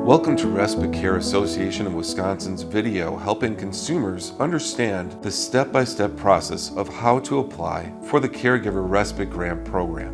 Welcome to Respite Care Association of Wisconsin's video helping consumers understand the step-by-step process of how to apply for the Caregiver Respite Grant Program.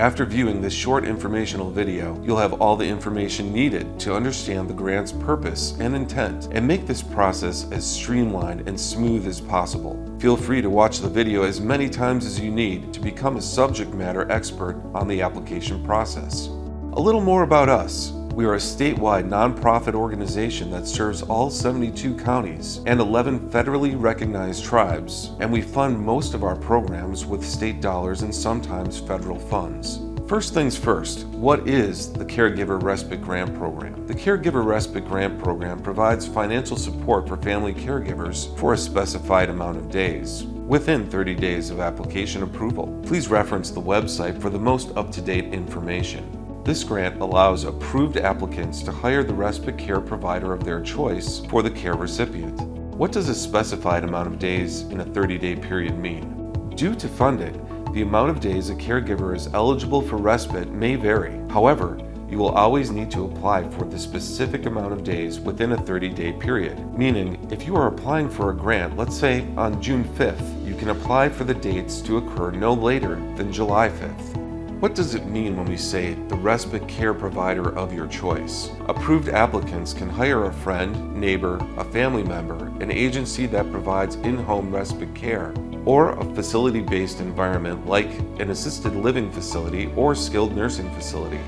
After viewing this short informational video, you'll have all the information needed to understand the grant's purpose and intent and make this process as streamlined and smooth as possible. Feel free to watch the video as many times as you need to become a subject matter expert on the application process. A little more about us. We are a statewide nonprofit organization that serves all 72 counties and 11 federally recognized tribes, and we fund most of our programs with state dollars and sometimes federal funds. First things first, what is the Caregiver Respite Grant Program? The Caregiver Respite Grant Program provides financial support for family caregivers for a specified amount of days, within 30 days of application approval. Please reference the website for the most up-to-date information. This grant allows approved applicants to hire the respite care provider of their choice for the care recipient. What does a specified amount of days in a 30-day period mean? Due to funding, the amount of days a caregiver is eligible for respite may vary. However, you will always need to apply for the specific amount of days within a 30-day period. Meaning, if you are applying for a grant, let's say on June 5th, you can apply for the dates to occur no later than July 5th. What does it mean when we say the respite care provider of your choice? Approved applicants can hire a friend, neighbor, a family member, an agency that provides in-home respite care, or a facility-based environment like an assisted living facility or skilled nursing facility.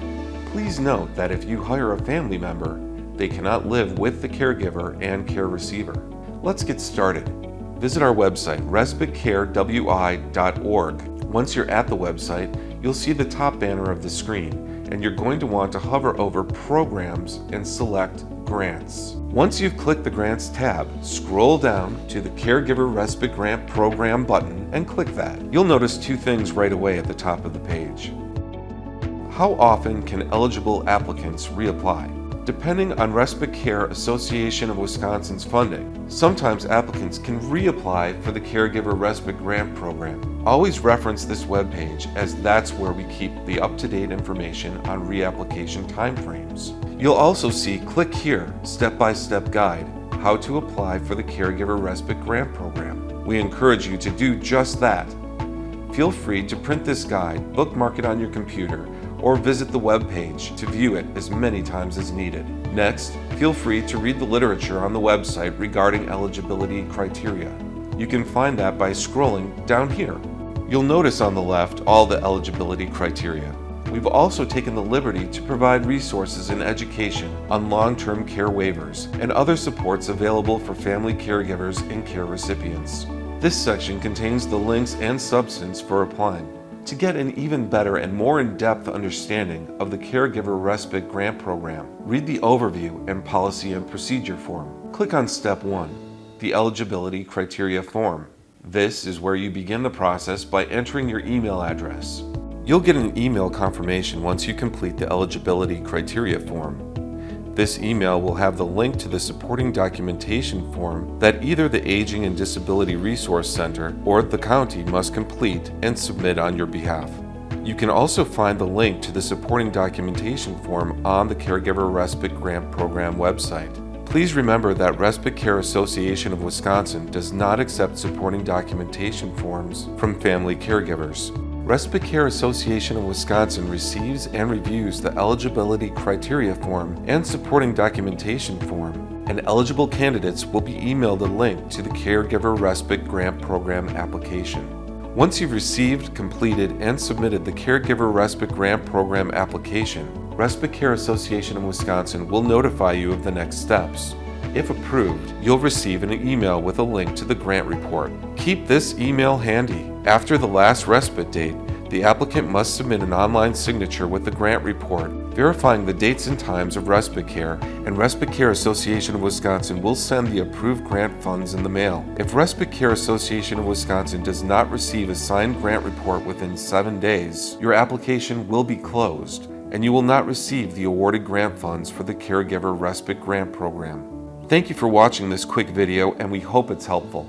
Please note that if you hire a family member, they cannot live with the caregiver and care receiver. Let's get started. Visit our website, respitecarewi.org. Once you're at the website, you'll see the top banner of the screen, and you're going to want to hover over Programs and select Grants. Once you've clicked the Grants tab, scroll down to the Caregiver Respite Grant Program button and click that. You'll notice two things right away at the top of the page. How often can eligible applicants reapply? Depending on Respite Care Association of Wisconsin's funding, sometimes applicants can reapply for the Caregiver Respite Grant Program. Always reference this webpage, as that's where we keep the up-to-date information on reapplication timeframes. You'll also see Click Here, Step-by-Step Guide, how to apply for the Caregiver Respite Grant Program. We encourage you to do just that. Feel free to print this guide, bookmark it on your computer, or visit the webpage to view it as many times as needed. Next, feel free to read the literature on the website regarding eligibility criteria. You can find that by scrolling down here. You'll notice on the left all the eligibility criteria. We've also taken the liberty to provide resources and education on long-term care waivers and other supports available for family caregivers and care recipients. This section contains the links and substance for applying. To get an even better and more in-depth understanding of the Caregiver Respite Grant Program, read the Overview and Policy and Procedure form. Click on Step 1, the Eligibility Criteria form. This is where you begin the process by entering your email address. You'll get an email confirmation once you complete the Eligibility Criteria form. This email will have the link to the supporting documentation form that either the Aging and Disability Resource Center or the county must complete and submit on your behalf. You can also find the link to the supporting documentation form on the Caregiver Respite Grant Program website. Please remember that Respite Care Association of Wisconsin does not accept supporting documentation forms from family caregivers. Respite Care Association of Wisconsin receives and reviews the eligibility criteria form and supporting documentation form, and eligible candidates will be emailed a link to the Caregiver Respite Grant Program application. Once you've received, completed, and submitted the Caregiver Respite Grant Program application, Respite Care Association of Wisconsin will notify you of the next steps. If approved, you'll receive an email with a link to the grant report. Keep this email handy. After the last respite date, the applicant must submit an online signature with the grant report, verifying the dates and times of respite care, and Respite Care Association of Wisconsin will send the approved grant funds in the mail. If Respite Care Association of Wisconsin does not receive a signed grant report within 7 days, your application will be closed, and you will not receive the awarded grant funds for the Caregiver Respite Grant Program. Thank you for watching this quick video, and we hope it's helpful.